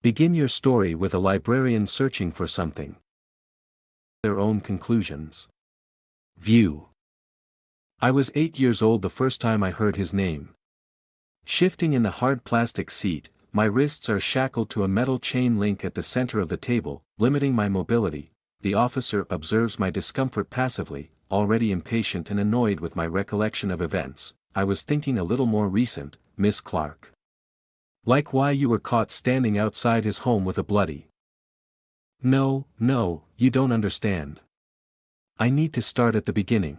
Begin your story with a librarian searching for something. Their own conclusions. View. I was 8 years old the first time I heard his name. Shifting in the hard plastic seat, my wrists are shackled to a metal chain link at the center of the table, limiting my mobility. The officer observes my discomfort passively, already impatient and annoyed with my recollection of events. I was thinking a little more recent, Miss Clark. Like why you were caught standing outside his home with a bloody. No, you don't understand. I need to start at the beginning.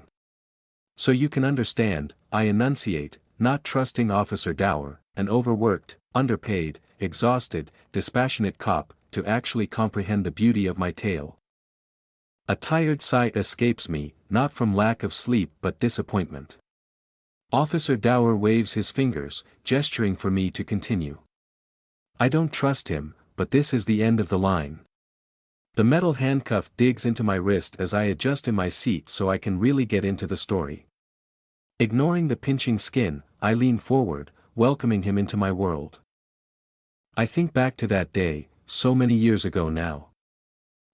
So you can understand, I enunciate, not trusting Officer Dower, an overworked, underpaid, exhausted, dispassionate cop, to actually comprehend the beauty of my tale. A tired sigh escapes me, not from lack of sleep but disappointment. Officer Dower waves his fingers, gesturing for me to continue. I don't trust him, but this is the end of the line. The metal handcuff digs into my wrist as I adjust in my seat so I can really get into the story. Ignoring the pinching skin, I lean forward, welcoming him into my world. I think back to that day, so many years ago now.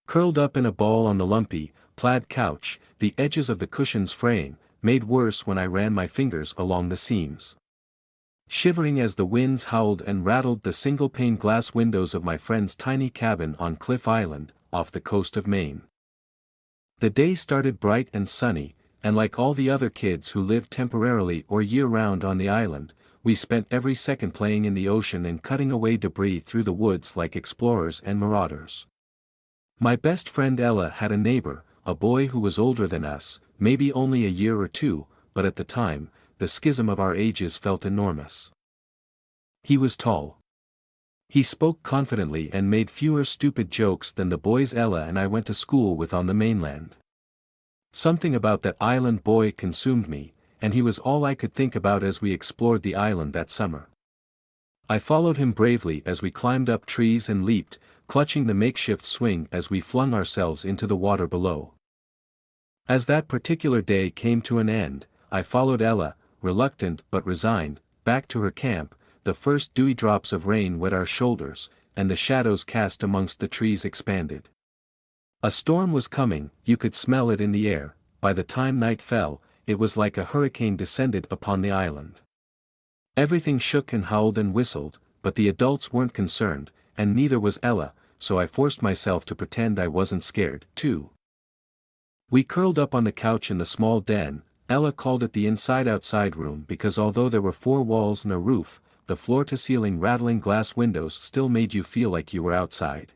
Curled up in a ball on the lumpy, plaid couch, the edges of the cushions fraying, made worse when I ran my fingers along the seams. Shivering as the winds howled and rattled the single-pane glass windows of my friend's tiny cabin on Cliff Island, off the coast of Maine. The day started bright and sunny, and like all the other kids who lived temporarily or year-round on the island, we spent every second playing in the ocean and cutting away debris through the woods like explorers and marauders. My best friend Ella had a neighbor, a boy who was older than us, maybe only a year or two, but at the time, the schism of our ages felt enormous. He was tall. He spoke confidently and made fewer stupid jokes than the boys Ella and I went to school with on the mainland. Something about that island boy consumed me, and he was all I could think about as we explored the island that summer. I followed him bravely as we climbed up trees and leaped, clutching the makeshift swing as we flung ourselves into the water below. As that particular day came to an end, I followed Ella, reluctant but resigned, back to her camp. The first dewy drops of rain wet our shoulders, and the shadows cast amongst the trees expanded. A storm was coming, you could smell it in the air. By the time night fell, it was like a hurricane descended upon the island. Everything shook and howled and whistled, but the adults weren't concerned, and neither was Ella, so I forced myself to pretend I wasn't scared, too. We curled up on the couch in the small den. Ella called it the inside-outside room because although there were 4 walls and a roof, the floor-to-ceiling rattling glass windows still made you feel like you were outside.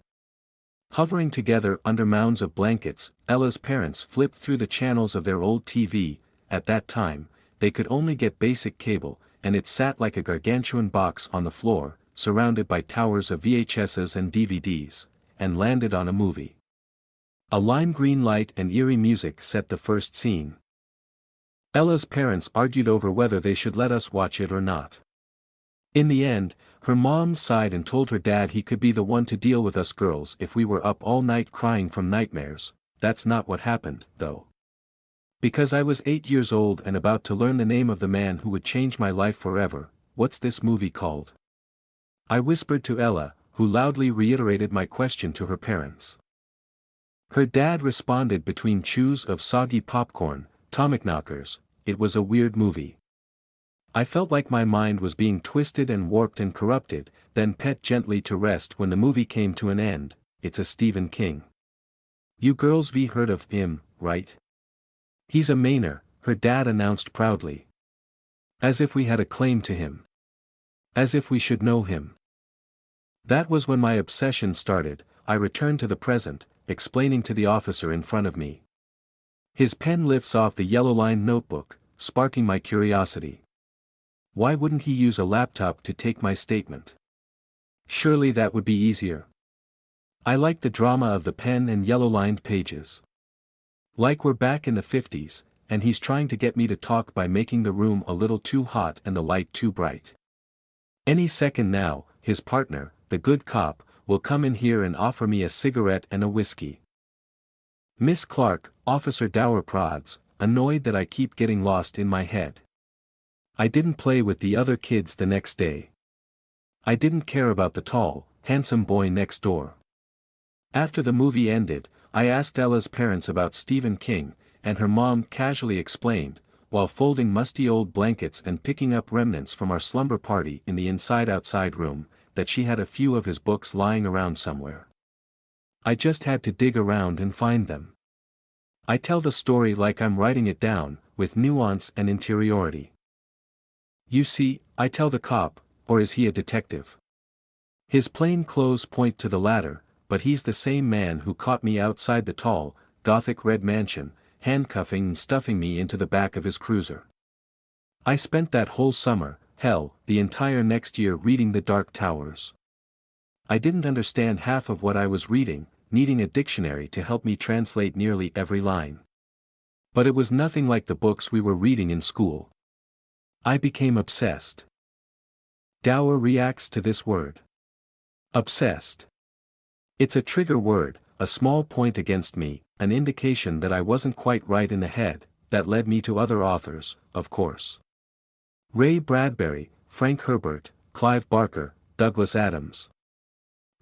Hovering together under mounds of blankets, Ella's parents flipped through the channels of their old TV. At that time, they could only get basic cable, and it sat like a gargantuan box on the floor, surrounded by towers of VHSs and DVDs, and landed on a movie. A lime green light and eerie music set the first scene. Ella's parents argued over whether they should let us watch it or not. In the end, her mom sighed and told her dad he could be the one to deal with us girls if we were up all night crying from nightmares. That's not what happened, though. Because I was 8 years old and about to learn the name of the man who would change my life forever. What's this movie called? I whispered to Ella, who loudly reiterated my question to her parents. Her dad responded between chews of soggy popcorn, Tommyknockers. It was a weird movie. I felt like my mind was being twisted and warped and corrupted, then pet gently to rest when the movie came to an end. It's a Stephen King. You girls have heard of him, right? He's a Mainer, her dad announced proudly. As if we had a claim to him. As if we should know him. That was when my obsession started. I returned to the present, explaining to the officer in front of me. His pen lifts off the yellow-lined notebook, sparking my curiosity. Why wouldn't he use a laptop to take my statement? Surely that would be easier. I like the drama of the pen and yellow-lined pages. Like we're back in the 50s, and he's trying to get me to talk by making the room a little too hot and the light too bright. Any second now, his partner, the good cop, will come in here and offer me a cigarette and a whiskey. Miss Clark, Officer Dower prods, annoyed that I keep getting lost in my head. I didn't play with the other kids the next day. I didn't care about the tall, handsome boy next door. After the movie ended, I asked Ella's parents about Stephen King, and her mom casually explained, while folding musty old blankets and picking up remnants from our slumber party in the inside-outside room, that she had a few of his books lying around somewhere. I just had to dig around and find them. I tell the story like I'm writing it down, with nuance and interiority. You see, I tell the cop, or is he a detective? His plain clothes point to the latter, but he's the same man who caught me outside the tall, Gothic red mansion, handcuffing and stuffing me into the back of his cruiser. I spent that whole summer, hell, the entire next year reading The Dark Towers. I didn't understand half of what I was reading, needing a dictionary to help me translate nearly every line. But it was nothing like the books we were reading in school. I became obsessed. Dower reacts to this word. Obsessed. It's a trigger word, a small point against me, an indication that I wasn't quite right in the head, that led me to other authors, of course. Ray Bradbury, Frank Herbert, Clive Barker, Douglas Adams.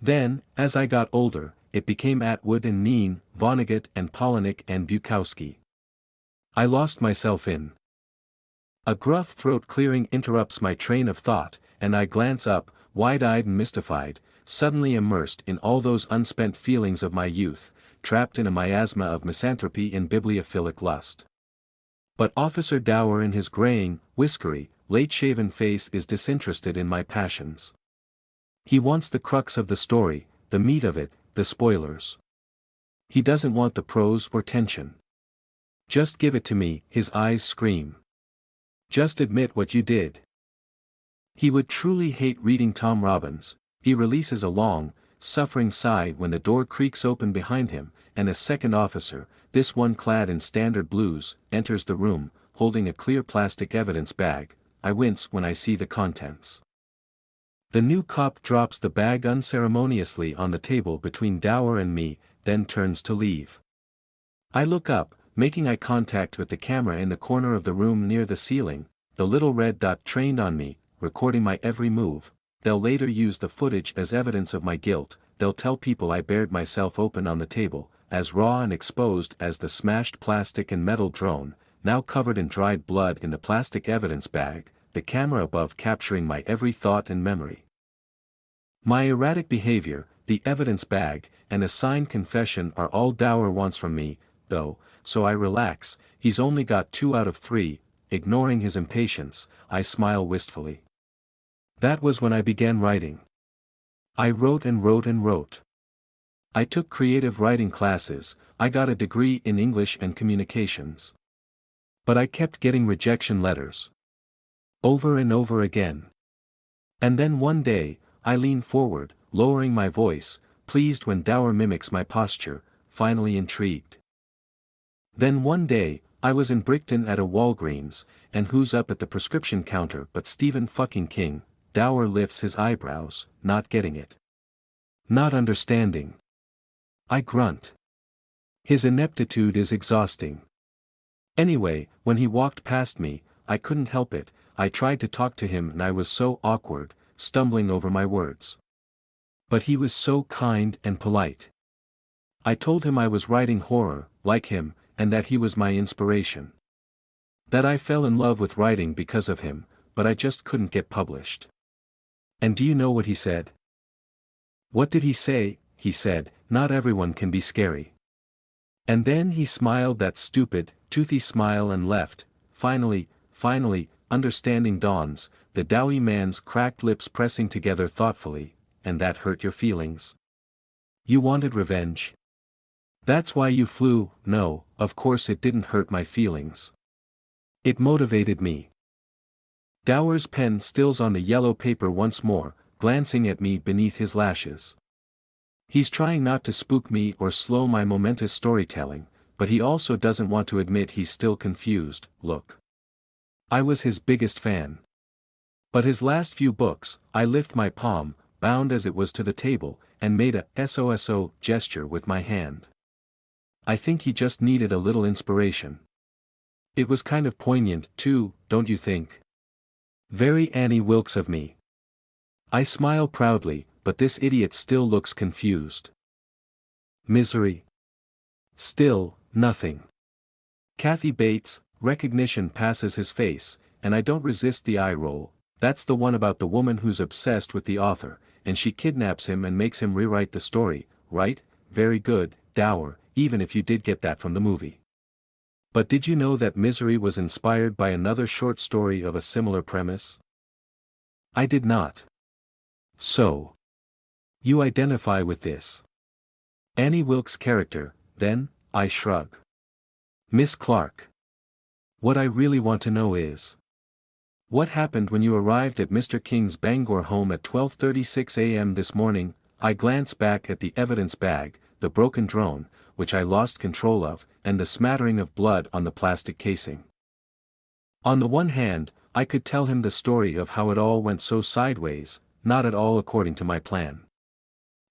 Then, as I got older, it became Atwood and Neen, Vonnegut and Polinick and Bukowski. I lost myself in. A gruff throat clearing interrupts my train of thought, and I glance up, wide-eyed and mystified, suddenly immersed in all those unspent feelings of my youth, trapped in a miasma of misanthropy and bibliophilic lust. But Officer Dower in his graying, whiskery, late-shaven face is disinterested in my passions. He wants the crux of the story, the meat of it, the spoilers. He doesn't want the prose or tension. Just give it to me, his eyes scream. Just admit what you did. He would truly hate reading Tom Robbins. He releases a long, suffering sigh when the door creaks open behind him, and a second officer, this one clad in standard blues, enters the room, holding a clear plastic evidence bag. I wince when I see the contents. The new cop drops the bag unceremoniously on the table between Dower and me, then turns to leave. I look up, making eye contact with the camera in the corner of the room near the ceiling, the little red dot trained on me, recording my every move. They'll later use the footage as evidence of my guilt. They'll tell people I bared myself open on the table, as raw and exposed as the smashed plastic and metal drone, now covered in dried blood in the plastic evidence bag, the camera above capturing my every thought and memory. My erratic behavior, the evidence bag, and a signed confession are all Dower wants from me, though, so I relax. He's only got 2 out of 3, ignoring his impatience. I smile wistfully. That was when I began writing. I wrote and wrote and wrote. I took creative writing classes, I got a degree in English and communications. But I kept getting rejection letters. Over and over again. And then one day, I lean forward, lowering my voice, pleased when Dower mimics my posture, finally intrigued. Then one day, I was in Brickton at a Walgreens, and who's up at the prescription counter but Stephen fucking King. Dower lifts his eyebrows, not getting it. Not understanding. I grunt. His ineptitude is exhausting. Anyway, when he walked past me, I couldn't help it. I tried to talk to him and I was so awkward, stumbling over my words. But he was so kind and polite. I told him I was writing horror, like him, and that he was my inspiration. That I fell in love with writing because of him, but I just couldn't get published. And do you know what he said? What did he say? He said, not everyone can be scary. And then he smiled that stupid, toothy smile and left. Finally, understanding dawns, the Dowie man's cracked lips pressing together thoughtfully. And that hurt your feelings? You wanted revenge? That's why you flew? No, of course it didn't hurt my feelings. It motivated me. Dower's pen stills on the yellow paper once more, glancing at me beneath his lashes. He's trying not to spook me or slow my momentous storytelling, but he also doesn't want to admit he's still confused. Look. I was his biggest fan. But his last few books, I lift my palm, bound as it was to the table, and made a SOSO gesture with my hand. I think he just needed a little inspiration. It was kind of poignant, too, don't you think? Very Annie Wilkes of me. I smile proudly, but this idiot still looks confused. Misery. Still, nothing. Kathy Bates, recognition passes his face, and I don't resist the eye roll. That's the one about the woman who's obsessed with the author, and she kidnaps him and makes him rewrite the story, right? Very good, Dower, even if you did get that from the movie. But did you know that Misery was inspired by another short story of a similar premise? I did not. So, you identify with this Annie Wilkes character, then? I shrug. Miss Clark. What I really want to know is, what happened when you arrived at Mr. King's Bangor home at 12:36 a.m. this morning? I glance back at the evidence bag, the broken drone, which I lost control of, and the smattering of blood on the plastic casing. On the one hand, I could tell him the story of how it all went so sideways, not at all according to my plan.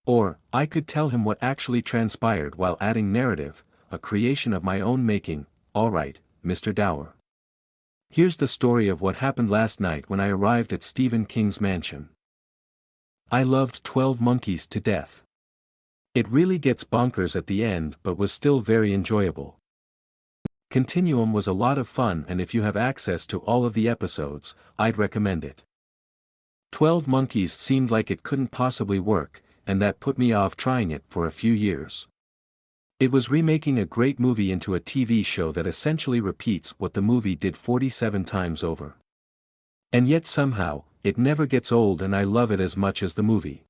Or, I could tell him what actually transpired while adding narrative, a creation of my own making. All right, Mr. Dower. Here's the story of what happened last night when I arrived at Stephen King's mansion. I loved 12 Monkeys to death. It really gets bonkers at the end but was still very enjoyable. Continuum was a lot of fun, and if you have access to all of the episodes, I'd recommend it. 12 Monkeys seemed like it couldn't possibly work, and that put me off trying it for a few years. It was remaking a great movie into a TV show that essentially repeats what the movie did 47 times over. And yet somehow, it never gets old and I love it as much as the movie.